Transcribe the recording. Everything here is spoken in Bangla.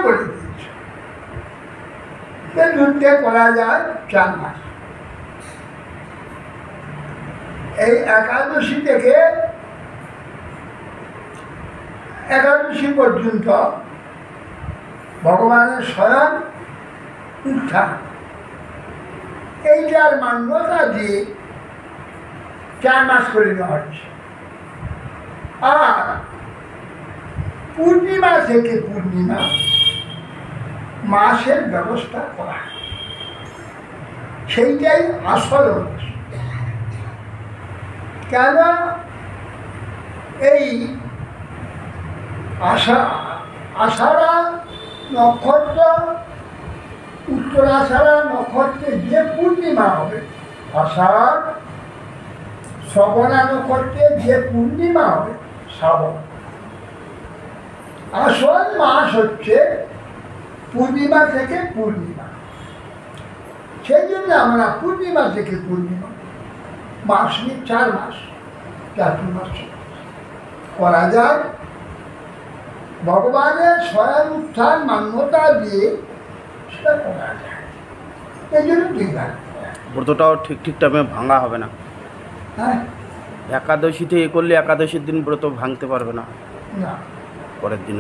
বলে দিয়েছে যুদ্ধে করা যায় 4 মাস। এই একাদশী থেকে একাদশী পর্যন্ত ভগবানের স্বয়ং উত্থান, এইটার মান্যতা দিয়ে 4 মাস করে দেওয়া হচ্ছে। আর পূর্ণিমা থেকে পূর্ণিমা মাসের ব্যবস্থা করা, সেইটাই আসল মাস। কেন এই আষাঢ়া নক্ষত্র, উত্তরাষাঢ়া নক্ষত্রে যে পূর্ণিমা হবে, আষাঢ় শ্রবণা নক্ষত্রে যে পূর্ণিমা হবে শ্রাবণ, আসল মাস হচ্ছে পূর্ণিমা থেকে পূর্ণিমা। সেই জন্য আমরা পূর্ণিমা থেকে পূর্ণিমা মাস নিয়ে 4 মাস, 4 মাস করা যায়। ভগবানের স্বয়ং উত্থান মান্যতা দিয়ে সেটা করা যায়, এই জন্য 2 ভাগ। ব্রতটাও ঠিক টাইমে ভাঙা হবে না। হ্যাঁ, একাদশীতে এ করলে একাদশীর দিন ব্রত ভাঙতে পারবে না, না পরের দিন